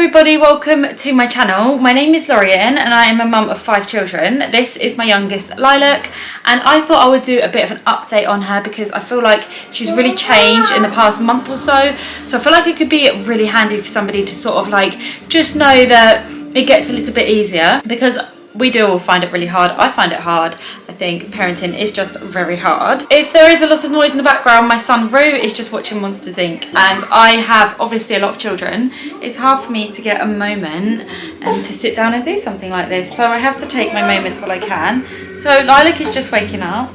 everybody, welcome to my channel. My name is Lorian and I am a mum of 5 children. This is my youngest, Lilac, and I thought I would do a bit of an update on her because I feel like she's really changed in the past month or so. So I feel like it could be really handy for somebody to sort of like just know that it gets a little bit easier, because we do all find it really hard. I find it hard. I think parenting is just very hard. If there is a lot of noise in the background, my son Rue is just watching Monsters Inc. and I have obviously a lot of children. It's hard for me to get a moment to sit down and do something like this, so I have to take my moments while I can. So Lilac is just waking up.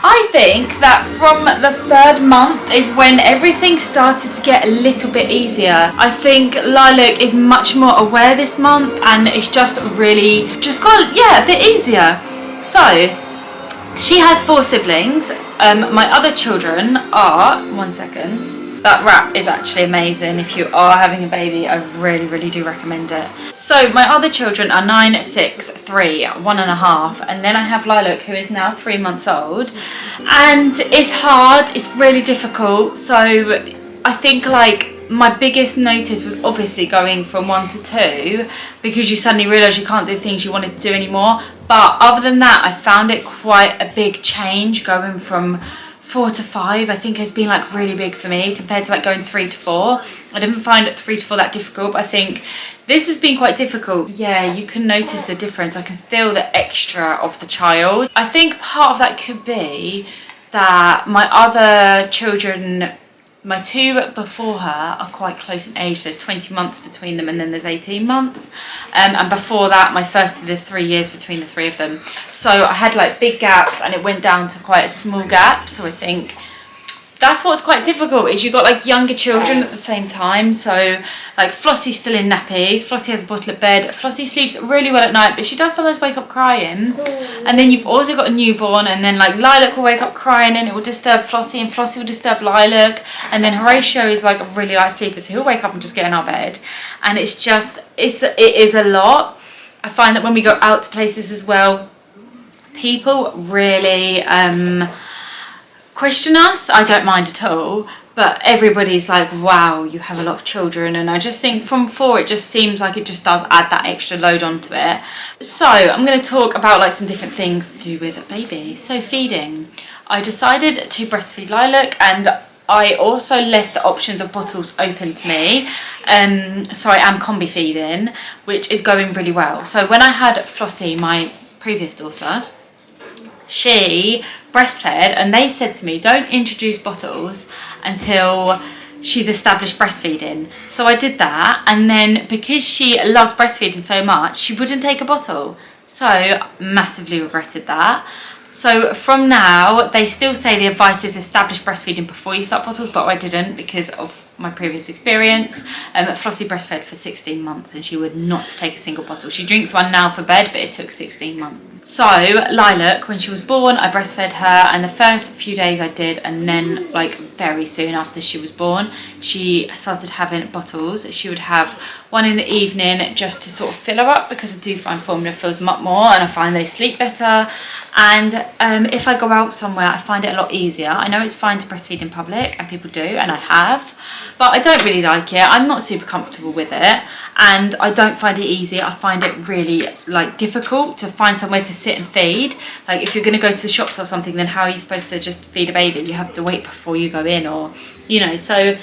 I think that from the 3rd month is when everything started to get a little bit easier. I think Lilac is much more aware this month and it's just really got a bit easier. So she has 4 siblings. My other children are, one second. That wrap is actually amazing. If you are having a baby, I really do recommend it. So my other children are 9, 6, 3, 1.5, and then I have Lilac, who is now 3 months old. And it's hard, it's really difficult. So I think like my biggest notice was obviously going from 1 to 2, because you suddenly realise you can't do things you wanted to do anymore. But other than that, I found it quite a big change going from 4 to 5. I think has been like really big for me compared to like going 3 to 4. I didn't find it 3 to 4 that difficult, but I think this has been quite difficult. Yeah, you can notice the difference. I can feel the extra of the child. I think part of that could be that my other children, my 2 before her, are quite close in age. There's 20 months between them and then there's 18 months. And before that, my first, there's 3 years between the 3 of them. So I had like big gaps and it went down to quite a small gap. So I think that's what's quite difficult, is you've got like younger children at the same time. So like Flossie's still in nappies. Flossie has a bottle at bed. Flossie sleeps really well at night, but she does sometimes wake up crying. And then you've also got a newborn, and then like Lilac will wake up crying and it will disturb Flossie, and Flossie will disturb Lilac. And then Horatio is like a really light sleeper, so he'll wake up and just get in our bed. And it's just, it is a lot. I find that when we go out to places as well, people really question us. I don't mind at all, but everybody's like, wow, you have a lot of children. And I just think from 4 it just seems like it just does add that extra load onto it. So I'm going to talk about like some different things to do with a baby. So feeding, I decided to breastfeed Lilac, and I also left the options of bottles open to me. So I am combi feeding, which is going really well. So when I had Flossie, my previous daughter, she breastfed, and they said to me, don't introduce bottles until she's established breastfeeding. So I did that, and then because she loved breastfeeding so much, she wouldn't take a bottle. So massively regretted that. So from now, they still say the advice is establish breastfeeding before you start bottles, but I didn't because of my previous experience. Flossie breastfed for 16 months and she would not take a single bottle. She drinks one now for bed, but it took 16 months. So Lilac, when she was born, I breastfed her, and the first few days I did, and then like very soon after she was born, she started having bottles. She would have one in the evening just to sort of fill her up, because I do find formula fills them up more and I find they sleep better. And if I go out somewhere, I find it a lot easier. I know it's fine to breastfeed in public, and people do, and I have, but I don't really like it. I'm not super comfortable with it, and I don't find it easy. I find it really like difficult to find somewhere to sit and feed. Like if you're going to go to the shops or something, then how are you supposed to just feed a baby? You have to wait before you go in, or you know. So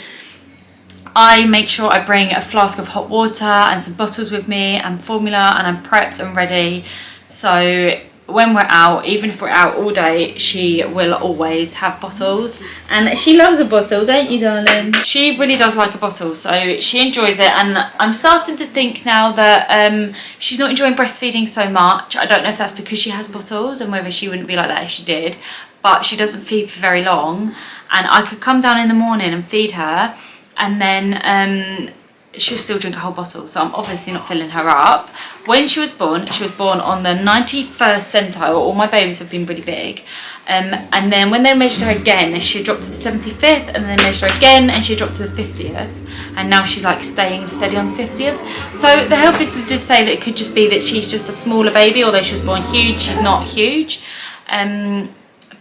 I make sure I bring a flask of hot water and some bottles with me and formula, and I'm prepped and ready. So when we're out, even if we're out all day, she will always have bottles, and she loves a bottle, don't you, darling? She really does like a bottle, so she enjoys it. And I'm starting to think now that she's not enjoying breastfeeding so much. I don't know if that's because she has bottles and whether she wouldn't be like that if she did, but she doesn't feed for very long, and I could come down in the morning and feed her, and then she'll still drink a whole bottle, so I'm obviously not filling her up. When she was born on the 91st centile. All my babies have been really big. And then when they measured her again, she dropped to the 75th, and then they measured her again and she dropped to the 50th. And now she's like staying steady on the 50th. So the health visitor did say that it could just be that she's just a smaller baby, although she was born huge, she's not huge.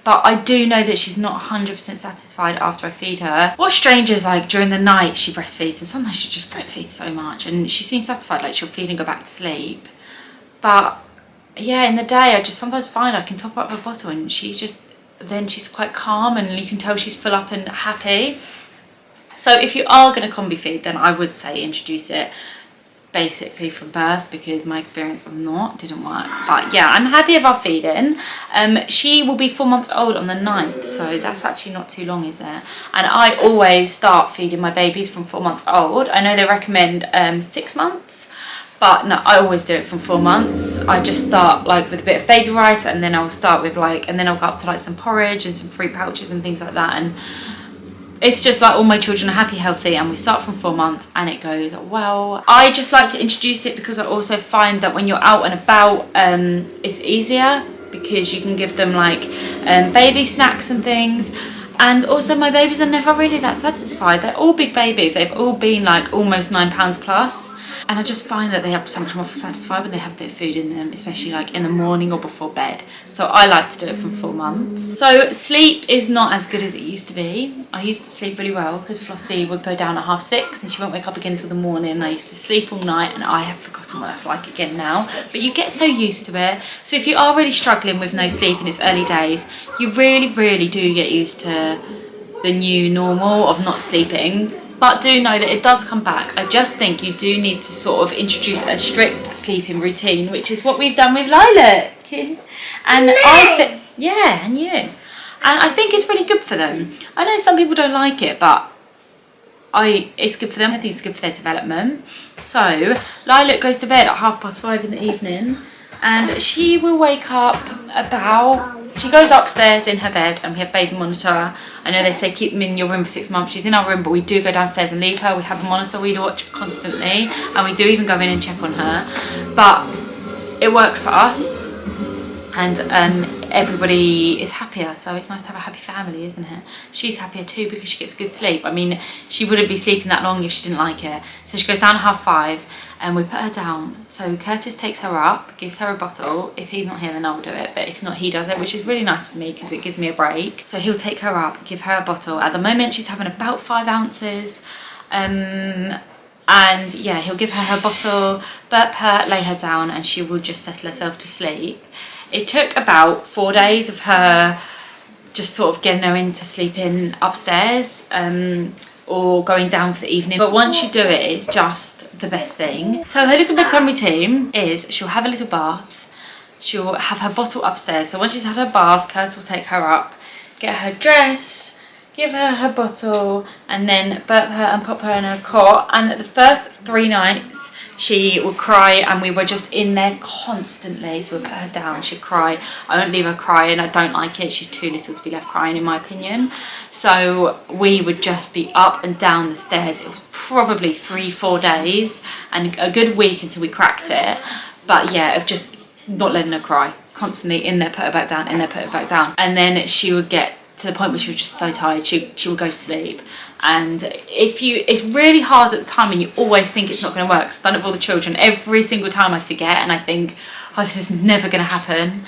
but I do know that she's not 100% satisfied after I feed her. What's strange is like during the night she breastfeeds, and sometimes she just breastfeeds so much and she seems satisfied, like she'll feed and go back to sleep. But yeah, in the day I just sometimes find I can top up her bottle and then she's quite calm and you can tell she's full up and happy. So if you are going to combi feed, then I would say introduce it basically from birth, because my experience of didn't work. But yeah, I'm happy with our feeding. She will be 4 months old on the 9th, so that's actually not too long, is it? And I always start feeding my babies from 4 months old. I know they recommend 6 months, but no, I always do it from 4 months. I just start like with a bit of baby rice, and then I'll start with and then I'll go up to like some porridge and some fruit pouches and things like that. And it's just like all my children are happy, healthy, and we start from 4 months and it goes well. I just like to introduce it because I also find that when you're out and about, it's easier because you can give them like baby snacks and things. And also my babies are never really that satisfied. They're all big babies. They've all been like almost 9 pounds plus. And I just find that they are so much more satisfied when they have a bit of food in them, especially like in the morning or before bed. So I like to do it from 4 months. So sleep is not as good as it used to be. I used to sleep really well because Flossie would go down at 6:30 and she won't wake up again till the morning. I used to sleep all night and I have forgotten what that's like again now. But you get so used to it. So if you are really struggling with no sleep in its early days, you really, really do get used to the new normal of not sleeping. But do know that it does come back. I just think you do need to sort of introduce a strict sleeping routine, which is what we've done with Lilac. And I think, yeah, and you. And I think it's really good for them. I know some people don't like it, but it's good for them. I think it's good for their development. So Lilac goes to bed at 5:30 in the evening, and she will wake up she goes upstairs in her bed, and we have baby monitor. I know they say keep them in your room for 6 months. She's in our room, but we do go downstairs and leave her. We have a monitor we watch constantly, and we do even go in and check on her. But it works for us, and everybody is happier. So it's nice to have a happy family, isn't it? She's happier too because she gets good sleep. I mean, she wouldn't be sleeping that long if she didn't like it. So she goes down at 5:30. And we put her down. So Curtis takes her up, gives her a bottle. If he's not here, then I'll do it. But if not, he does it, which is really nice for me because it gives me a break. So he'll take her up, give her a bottle. At the moment, she's having about 5 ounces. And yeah, he'll give her her bottle, burp her, lay her down, and she will just settle herself to sleep. It took about 4 days of her just sort of getting her into sleeping upstairs. Or going down for the evening, but once you do it, it's just the best thing. So her little bedtime routine is she'll have a little bath, she'll have her bottle upstairs. So once she's had her bath, Kurt will take her up, get her dressed, give her her bottle, and then burp her and pop her in her cot. And the first 3 nights she would cry, and we were just in there constantly. So we'd put her down, she'd cry. I won't leave her crying, I don't like it. She's too little to be left crying, in my opinion. So we would just be up and down the stairs. It was probably 3-4 days and a good week until we cracked it. But yeah, of just not letting her cry, constantly in there, put her back down, in there, put her back down. And then she would get to the point where she was just so tired, she would go to sleep. And it's really hard at the time, and you always think it's not going to work. I've done it with all the children. Every single time I forget, and I think, oh, this is never going to happen.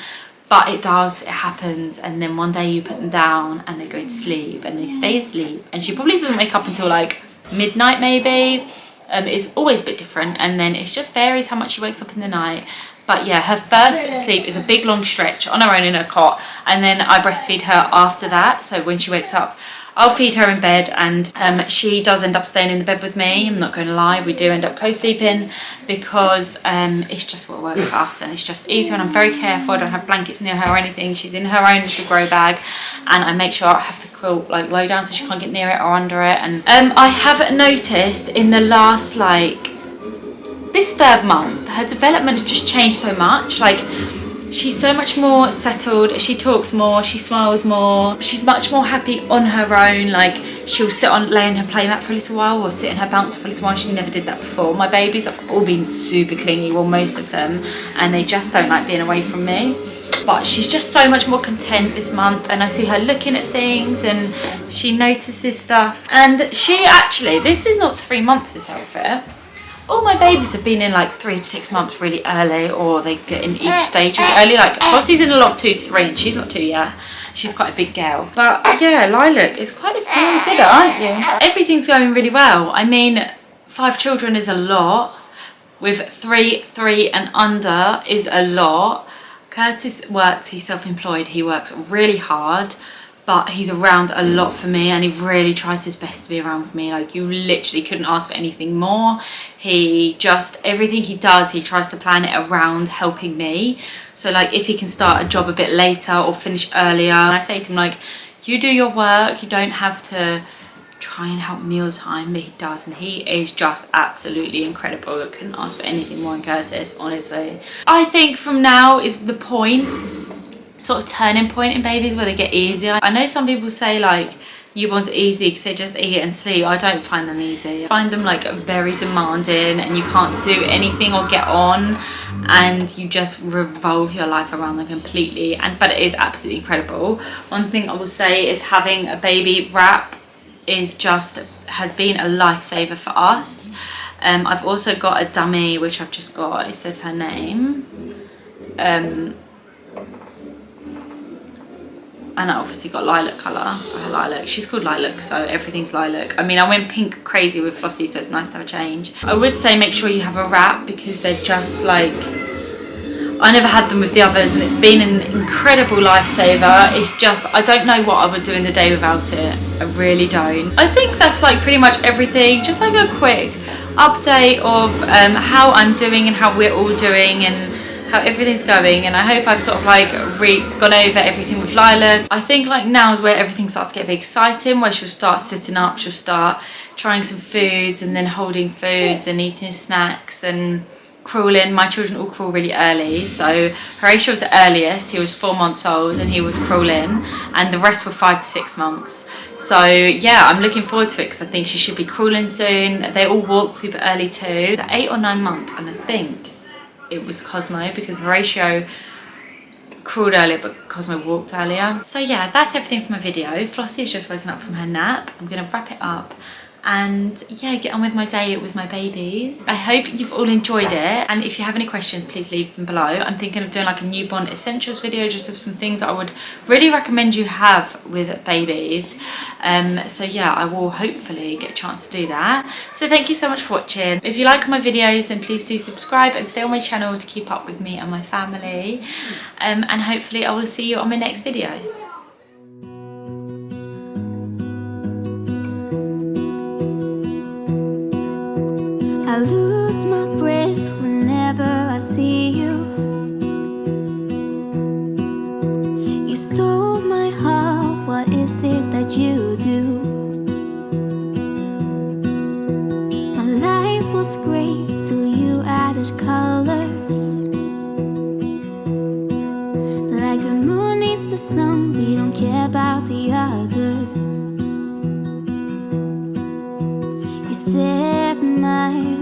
But it does, it happens. And then one day you put them down and they go to sleep and they stay asleep. And she probably doesn't wake up until like midnight maybe. It's always a bit different. And then it just varies how much she wakes up in the night. But yeah, her first sleep is a big long stretch on her own in her cot, and then I breastfeed her after that. So when she wakes up, I'll feed her in bed, and she does end up staying in the bed with me. I'm not going to lie, we do end up co-sleeping because it's just what works for us, and it's just easier, and I'm very careful. I don't have blankets near her or anything. She's in her own little grow bag, and I make sure I have the quilt like low down so she can't get near it or under it. And I have noticed in the last this 3rd month, her development has just changed so much. Like, she's so much more settled, she talks more, she smiles more, she's much more happy on her own. Like, she'll lay in her playmat for a little while, or sit in her bouncer for a little while. She never did that before. My babies have all been super clingy, well, most of them, and they just don't like being away from me. But she's just so much more content this month, and I see her looking at things and she notices stuff. And she actually, this is not 3 months, this outfit. All my babies have been in like 3 to 6 months really early, or they get in each stage really early. Like Rossie's in a lot of 2 to 3, and she's not 2 yet. She's quite a big girl. But yeah, Lilac is quite a small didder, aren't you? Everything's going really well. I mean, 5 children is a lot. With 3 and under is a lot. Curtis works, he's self-employed, he works really hard, but he's around a lot for me, and he really tries his best to be around for me. Like, you literally couldn't ask for anything more. He just, everything he does, he tries to plan it around helping me. So like, if he can start a job a bit later or finish earlier, and I say to him like, you do your work, you don't have to try and help me all the time, but he does, and he is just absolutely incredible. I couldn't ask for anything more than Curtis, honestly. I think from now is the point, sort of turning point in babies where they get easier. I know some people say like newborns are easy because they just eat and sleep. I don't find them easy. I find them like very demanding, and you can't do anything or get on, and you just revolve your life around them completely. But it is absolutely incredible. One thing I will say is having a baby wrap has been a lifesaver for us. I've also got a dummy which I've just got, it says her name, and I obviously got lilac colour for her Lilac. She's called Lilac, so everything's lilac. I mean, I went pink crazy with Flossie, so it's nice to have a change. I would say make sure you have a wrap, because they're just like, I never had them with the others, and it's been an incredible lifesaver. It's just, I don't know what I would do in the day without it. I really don't. I think that's like pretty much everything. Just like a quick update of how I'm doing and how we're all doing and how everything's going. And I hope I've sort of like gone over everything with Lilac. I think like now is where everything starts to get a bit exciting, where she'll start sitting up, she'll start trying some foods and then holding foods and eating snacks and crawling. My children all crawl really early, so Horatio was the earliest. He was 4 months old and he was crawling, and the rest were 5 to 6 months. So yeah, I'm looking forward to it because I think she should be crawling soon. They all walked super early too. They're 8 or 9 months, and I think it was Cosmo, because Horatio crawled earlier but Cosmo walked earlier. So yeah, that's everything for my video. Flossie has just woken up from her nap. I'm gonna wrap it up and yeah, get on with my day with my babies. I hope you've all enjoyed it, and if you have any questions, please leave them below. I'm thinking of doing like a newborn essentials video, just of some things I would really recommend you have with babies. So yeah, I will hopefully get a chance to do that. So thank you so much for watching. If you like my videos, then please do subscribe and stay on my channel to keep up with me and my family. And hopefully I will see you on my next video. I lose my breath whenever I see you. You stole my heart, what is it that you do? My life was great till you added colors. Like the moon needs the sun, we don't care about the others. You set my